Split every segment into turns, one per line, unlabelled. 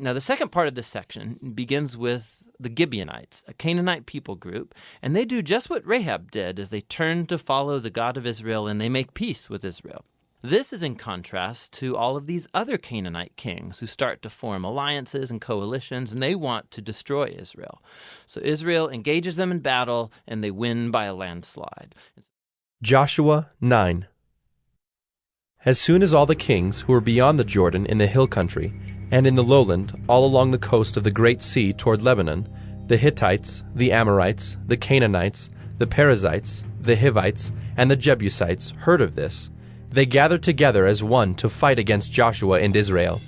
Now, the second part of this section begins with the Gibeonites, a Canaanite people group, and they do just what Rahab did as they turn to follow the God of Israel and they make peace with Israel. This is in contrast to all of these other Canaanite kings who start to form alliances and coalitions, and they want to destroy Israel. So Israel engages them in battle, and they win by a landslide.
Joshua 9. As soon as all the kings who were beyond the Jordan in the hill country, and in the lowland, all along the coast of the great sea toward Lebanon, the Hittites, the Amorites, the Canaanites, the Perizzites, the Hivites, and the Jebusites heard of this, they gathered together as one to fight against Joshua and Israel.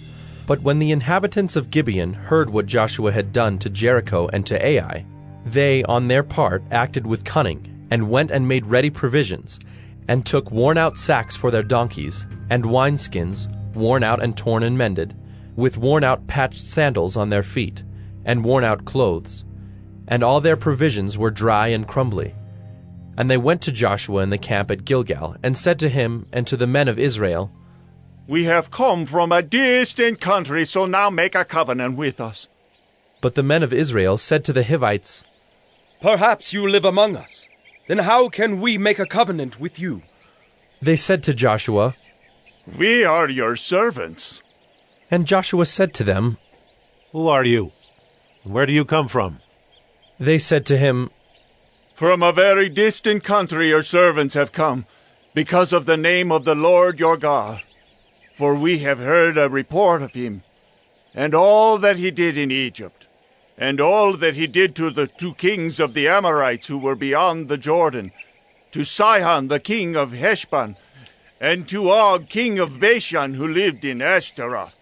But when the inhabitants of Gibeon heard what Joshua had done to Jericho and to Ai, they, on their part, acted with cunning, and went and made ready provisions, and took worn-out sacks for their donkeys, and wineskins, worn out and torn and mended, with worn-out patched sandals on their feet, and worn-out clothes. And all their provisions were dry and crumbly. And they went to Joshua in the camp at Gilgal, and said to him and to the men of Israel,
We have come from a distant country, so now make a covenant with us.
But the men of Israel said to the Hivites,
Perhaps you live among us. Then how can we make a covenant with you?
They said to Joshua,
We are your servants.
And Joshua said to them,
Who are you? And where do you come from?
They said to him,
From a very distant country your servants have come, because of the name of the Lord your God. For we have heard a report of him, and all that he did in Egypt, and all that he did to the 2 kings of the Amorites who were beyond the Jordan, to Sihon the king of Heshbon, and to Og king of Bashan who lived in Ashtaroth.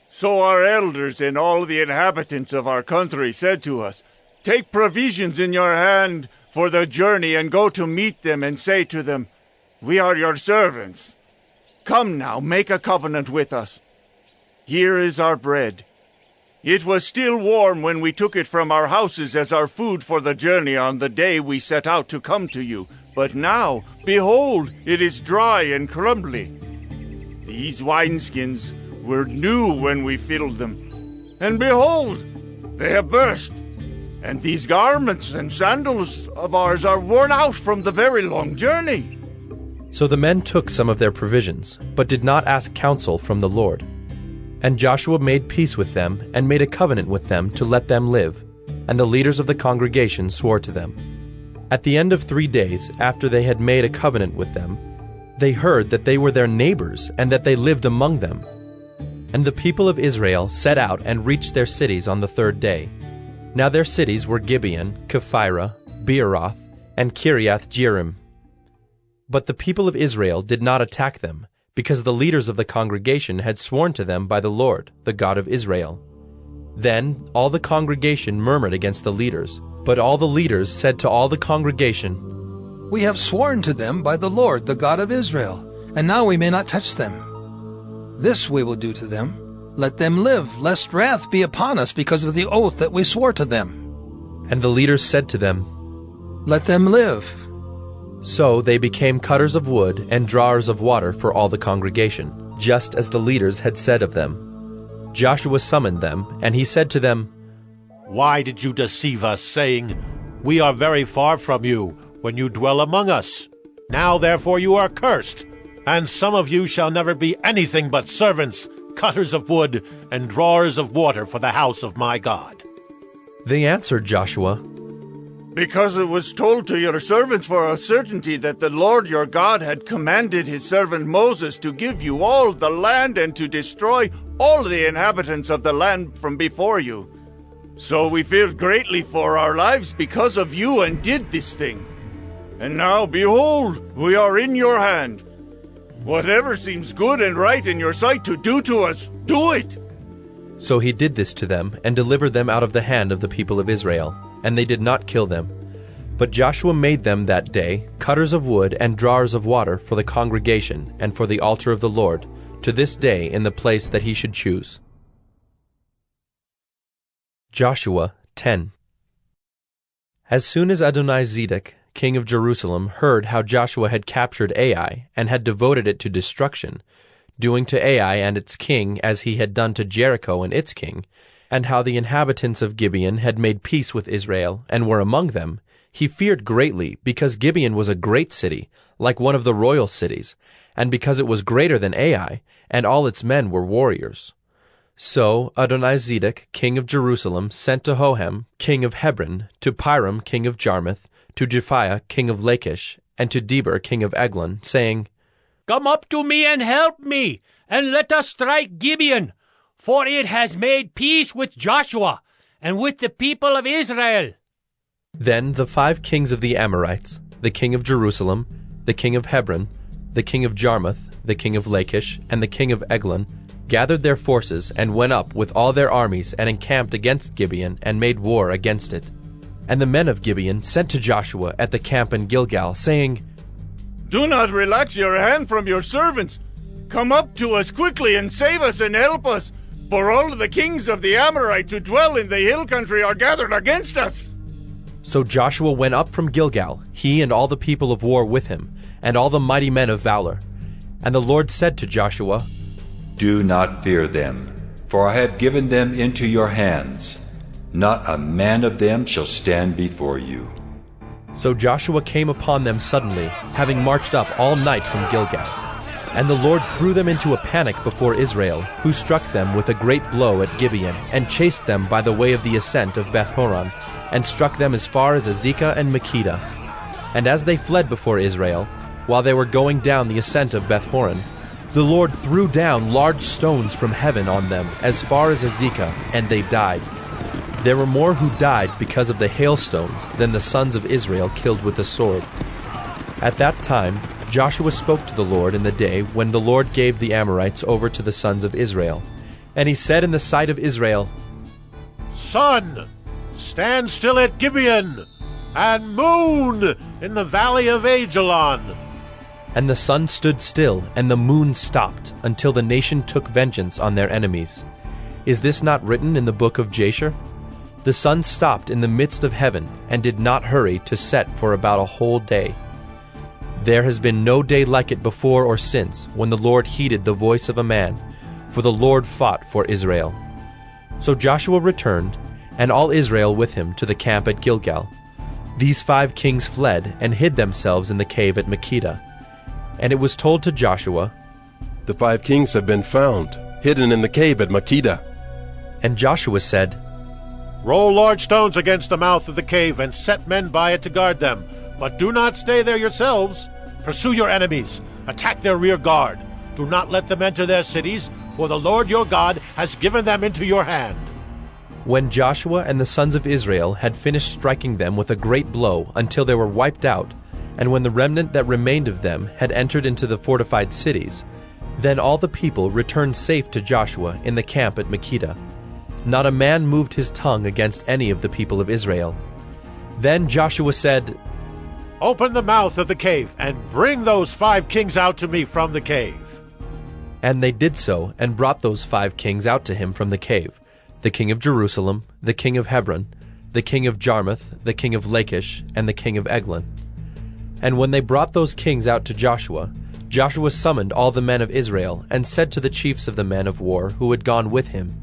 So our elders and all the inhabitants of our country said to us, Take provisions in your hand for the journey, and go to meet them, and say to them, We are your servants. Come now, make a covenant with us. Here is our bread. It was still warm when we took it from our houses as our food for the journey on the day we set out to come to you. But now, behold, it is dry and crumbly. These wineskins were new when we filled them, and behold, they have burst. And these garments and sandals of ours are worn out from the very long journey.
So the men took some of their provisions, but did not ask counsel from the Lord. And Joshua made peace with them, and made a covenant with them to let them live. And the leaders of the congregation swore to them. At the end of 3 days, after they had made a covenant with them, they heard that they were their neighbors, and that they lived among them. And the people of Israel set out and reached their cities on the 3rd day. Now their cities were Gibeon, Kephirah, Beeroth, and Kiriath-Jearim. But the people of Israel did not attack them, because the leaders of the congregation had sworn to them by the Lord, the God of Israel. Then all the congregation murmured against the leaders, but all the leaders said to all the congregation,
We have sworn to them by the Lord, the God of Israel, and now we may not touch them. This we will do to them. Let them live, lest wrath be upon us because of the oath that we swore to them.
And the leaders said to them,
Let them live.
So they became cutters of wood and drawers of water for all the congregation, just as the leaders had said of them. Joshua summoned them, and he said to them,
Why did you deceive us, saying, We are very far from you, when you dwell among us? Now therefore you are cursed, and some of you shall never be anything but servants, cutters of wood, and drawers of water for the house of my God.
They answered Joshua,
Because it was told to your servants for a certainty that the Lord your God had commanded his servant Moses to give you all the land and to destroy all the inhabitants of the land from before you. So we feared greatly for our lives because of you and did this thing. And now, behold, we are in your hand. Whatever seems good and right in your sight to do to us, do it.
So he did this to them, and delivered them out of the hand of the people of Israel, and they did not kill them. But Joshua made them that day cutters of wood and drawers of water for the congregation and for the altar of the Lord, to this day in the place that he should choose. Joshua 10. As soon as Adonizedek, king of Jerusalem, heard how Joshua had captured Ai and had devoted it to destruction, doing to Ai and its king as he had done to Jericho and its king, and how the inhabitants of Gibeon had made peace with Israel and were among them, he feared greatly, because Gibeon was a great city, like one of the royal cities, and because it was greater than Ai, and all its men were warriors. So Adonizedek, king of Jerusalem, sent to Hoham, king of Hebron, to Piram, king of Jarmuth, to Japhiah, king of Lachish, and to Deber, king of Eglon, saying,
Come up to me and help me, and let us strike Gibeon, for it has made peace with Joshua and with the people of Israel.
Then the 5 kings of the Amorites, the king of Jerusalem, the king of Hebron, the king of Jarmuth, the king of Lachish, and the king of Eglon, gathered their forces and went up with all their armies and encamped against Gibeon and made war against it. And the men of Gibeon sent to Joshua at the camp in Gilgal, saying,
Do not relax your hand from your servants. Come up to us quickly and save us and help us, for all the kings of the Amorites who dwell in the hill country are gathered against us.
So Joshua went up from Gilgal, he and all the people of war with him, and all the mighty men of valor. And the Lord said to Joshua,
Do not fear them, for I have given them into your hands. Not a man of them shall stand before you.
So Joshua came upon them suddenly, having marched up all night from Gilgal. And the Lord threw them into a panic before Israel, who struck them with a great blow at Gibeon, and chased them by the way of the ascent of Beth-horon, and struck them as far as Azekah and Makkedah. And as they fled before Israel, while they were going down the ascent of Beth-horon, the Lord threw down large stones from heaven on them as far as Azekah, and they died. There were more who died because of the hailstones than the sons of Israel killed with the sword. At that time Joshua spoke to the Lord in the day when the Lord gave the Amorites over to the sons of Israel. And he said in the sight of Israel,
Sun, stand still at Gibeon, and moon in the valley of Ajalon.
And the sun stood still, and the moon stopped, until the nation took vengeance on their enemies. Is this not written in the book of Jasher? The sun stopped in the midst of heaven, and did not hurry to set for about a whole day. There has been no day like it before or since, when the Lord heeded the voice of a man, for the Lord fought for Israel. So Joshua returned, and all Israel with him, to the camp at Gilgal. These 5 kings fled, and hid themselves in the cave at Makkedah. And it was told to Joshua,
The 5 kings have been found, hidden in the cave at Makkedah.
And Joshua said,
Roll large stones against the mouth of the cave, and set men by it to guard them. But do not stay there yourselves. Pursue your enemies. Attack their rear guard. Do not let them enter their cities, for the Lord your God has given them into your hand.
When Joshua and the sons of Israel had finished striking them with a great blow until they were wiped out, and when the remnant that remained of them had entered into the fortified cities, then all the people returned safe to Joshua in the camp at Makkedah. Not a man moved his tongue against any of the people of Israel. Then Joshua said,
Open the mouth of the cave, and bring those 5 kings out to me from the cave.
And they did so, and brought those 5 kings out to him from the cave, the king of Jerusalem, the king of Hebron, the king of Jarmuth, the king of Lachish, and the king of Eglon. And when they brought those kings out to Joshua, Joshua summoned all the men of Israel, and said to the chiefs of the men of war who had gone with him,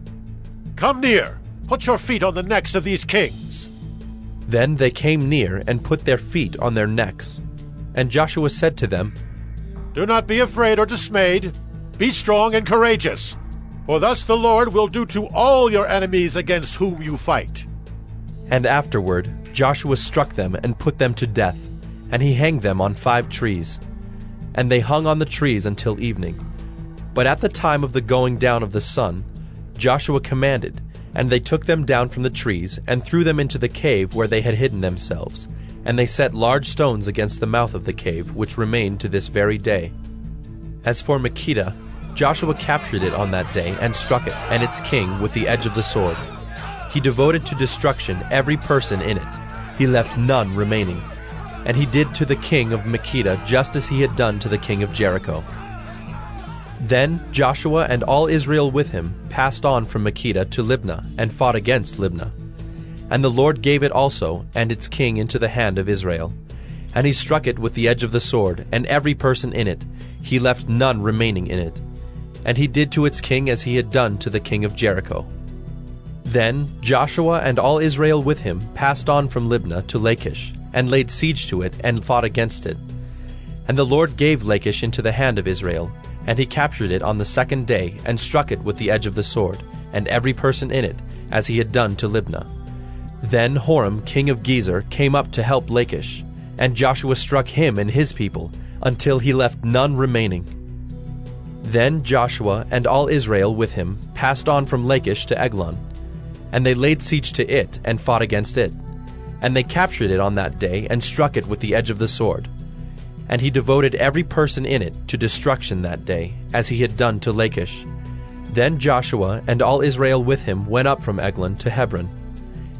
Come near, put your feet on the necks of these kings.
Then they came near, and put their feet on their necks. And Joshua said to them,
Do not be afraid or dismayed. Be strong and courageous, for thus the Lord will do to all your enemies against whom you fight.
And afterward Joshua struck them and put them to death, and he hanged them on 5 trees. And they hung on the trees until evening. But at the time of the going down of the sun, Joshua commanded, and they took them down from the trees, and threw them into the cave where they had hidden themselves. And they set large stones against the mouth of the cave, which remain to this very day. As for Makkedah, Joshua captured it on that day, and struck it, and its king, with the edge of the sword. He devoted to destruction every person in it. He left none remaining. And he did to the king of Makkedah just as he had done to the king of Jericho. Then Joshua and all Israel with him passed on from Makkedah to Libnah, and fought against Libnah. And the Lord gave it also, and its king, into the hand of Israel. And he struck it with the edge of the sword, and every person in it. He left none remaining in it. and he did to its king as he had done to the king of Jericho. Then Joshua and all Israel with him passed on from Libnah to Lachish, and laid siege to it, and fought against it. And the Lord gave Lachish into the hand of Israel, and he captured it on the second day, and struck it with the edge of the sword, and every person in it, as he had done to Libnah. Then Horam king of Gezer came up to help Lachish, and Joshua struck him and his people, until he left none remaining. Then Joshua and all Israel with him passed on from Lachish to Eglon, and they laid siege to it, and fought against it. And they captured it on that day, and struck it with the edge of the sword. And he devoted every person in it to destruction that day, as he had done to Lachish. Then Joshua and all Israel with him went up from Eglon to Hebron.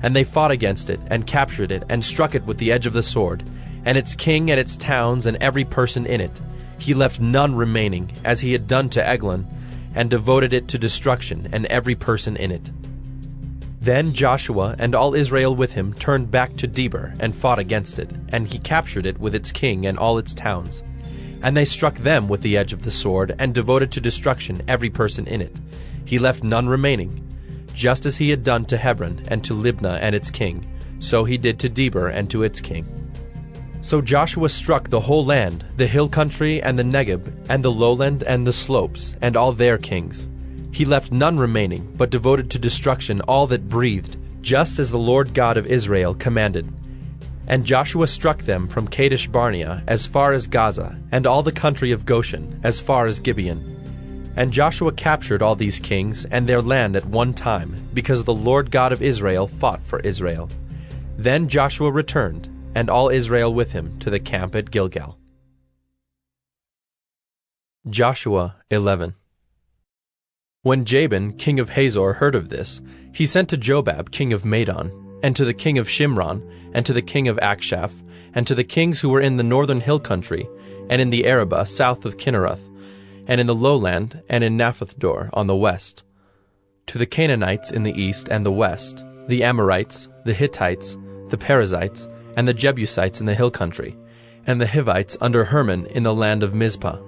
And they fought against it, and captured it, and struck it with the edge of the sword, and its king and its towns and every person in it. He left none remaining, as he had done to Eglon, and devoted it to destruction, and every person in it. Then Joshua and all Israel with him turned back to Debir, and fought against it, and he captured it with its king and all its towns. And they struck them with the edge of the sword, and devoted to destruction every person in it. He left none remaining. Just as he had done to Hebron and to Libnah and its king, so he did to Debir and to its king. So Joshua struck the whole land, the hill country and the Negeb, and the lowland and the slopes, and all their kings. He left none remaining, but devoted to destruction all that breathed, just as the Lord God of Israel commanded. And Joshua struck them from Kadesh Barnea as far as Gaza, and all the country of Goshen as far as Gibeon. And Joshua captured all these kings and their land at one time, because the Lord God of Israel fought for Israel. Then Joshua returned, and all Israel with him, to the camp at Gilgal. Joshua 11. When Jabin king of Hazor heard of this, he sent to Jobab king of Madon, and to the king of Shimron, and to the king of Akshaph, and to the kings who were in the northern hill country, and in the Arabah south of Kinneroth, and in the lowland, and in Naphthdor on the west, to the Canaanites in the east and the west, the Amorites, the Hittites, the Perizzites, and the Jebusites in the hill country, and the Hivites under Hermon in the land of Mizpah.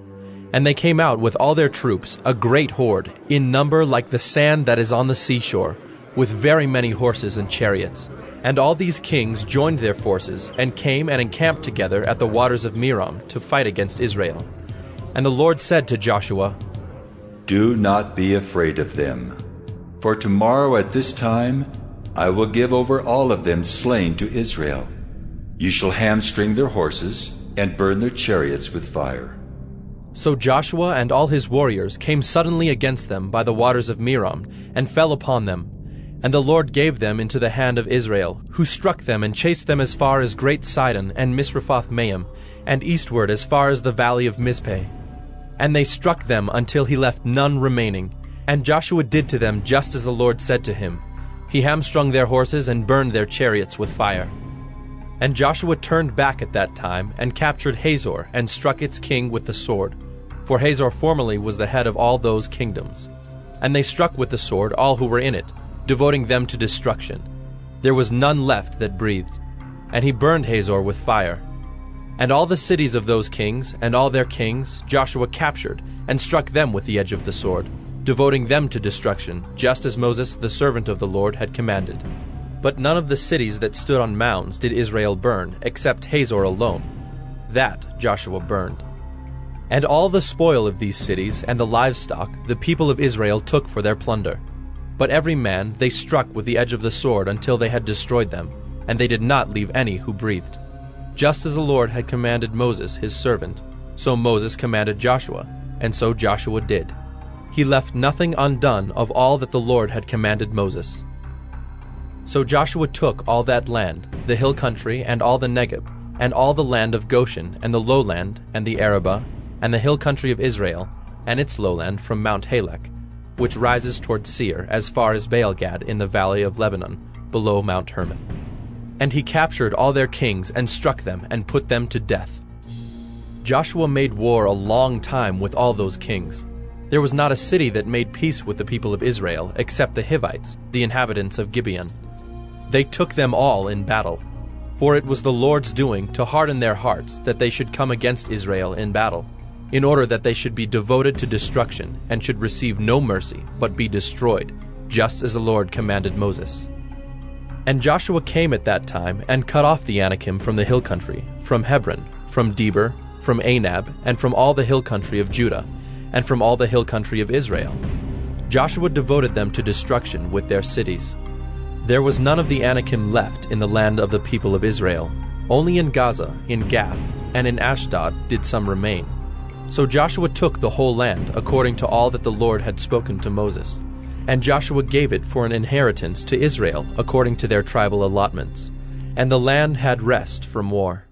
And they came out with all their troops, a great horde, in number like the sand that is on the seashore, with very many horses and chariots. And all these kings joined their forces, and came and encamped together at the waters of Merom to fight against Israel. And the Lord said to Joshua,
Do not be afraid of them, for tomorrow at this time I will give over all of them slain to Israel. You shall hamstring their horses, and burn their chariots with fire.
So Joshua and all his warriors came suddenly against them by the waters of Merom, and fell upon them. And the Lord gave them into the hand of Israel, who struck them and chased them as far as Great Sidon and Misrephoth-Maim, and eastward as far as the valley of Mizpeh. And they struck them until he left none remaining. And Joshua did to them just as the Lord said to him. He hamstrung their horses and burned their chariots with fire. And Joshua turned back at that time, and captured Hazor, and struck its king with the sword. For Hazor formerly was the head of all those kingdoms. And they struck with the sword all who were in it, devoting them to destruction. There was none left that breathed. And he burned Hazor with fire. And all the cities of those kings, and all their kings, Joshua captured, and struck them with the edge of the sword, devoting them to destruction, just as Moses the servant of the Lord had commanded. But none of the cities that stood on mounds did Israel burn, except Hazor alone. That Joshua burned. And all the spoil of these cities and the livestock the people of Israel took for their plunder. But every man they struck with the edge of the sword until they had destroyed them, and they did not leave any who breathed. Just as the Lord had commanded Moses his servant, so Moses commanded Joshua, and so Joshua did. He left nothing undone of all that the Lord had commanded Moses. So Joshua took all that land, the hill country, and all the Negeb, and all the land of Goshen, and the lowland, and the Arabah, and the hill country of Israel, and its lowland from Mount Halak, which rises toward Seir, as far as Baal-gad in the valley of Lebanon, below Mount Hermon. And he captured all their kings, and struck them, and put them to death. Joshua made war a long time with all those kings. There was not a city that made peace with the people of Israel, except the Hivites, the inhabitants of Gibeon. They took them all in battle. For it was the Lord's doing to harden their hearts, that they should come against Israel in battle. in order that they should be devoted to destruction and should receive no mercy, but be destroyed, just as the Lord commanded Moses. And Joshua came at that time and cut off the Anakim from the hill country, from Hebron, from Debir, from Anab, and from all the hill country of Judah, and from all the hill country of Israel. Joshua devoted them to destruction with their cities. There was none of the Anakim left in the land of the people of Israel. Only in Gaza, in Gath, and in Ashdod did some remain. So Joshua took the whole land, according to all that the Lord had spoken to Moses. And Joshua gave it for an inheritance to Israel, according to their tribal allotments. And the land had rest from war.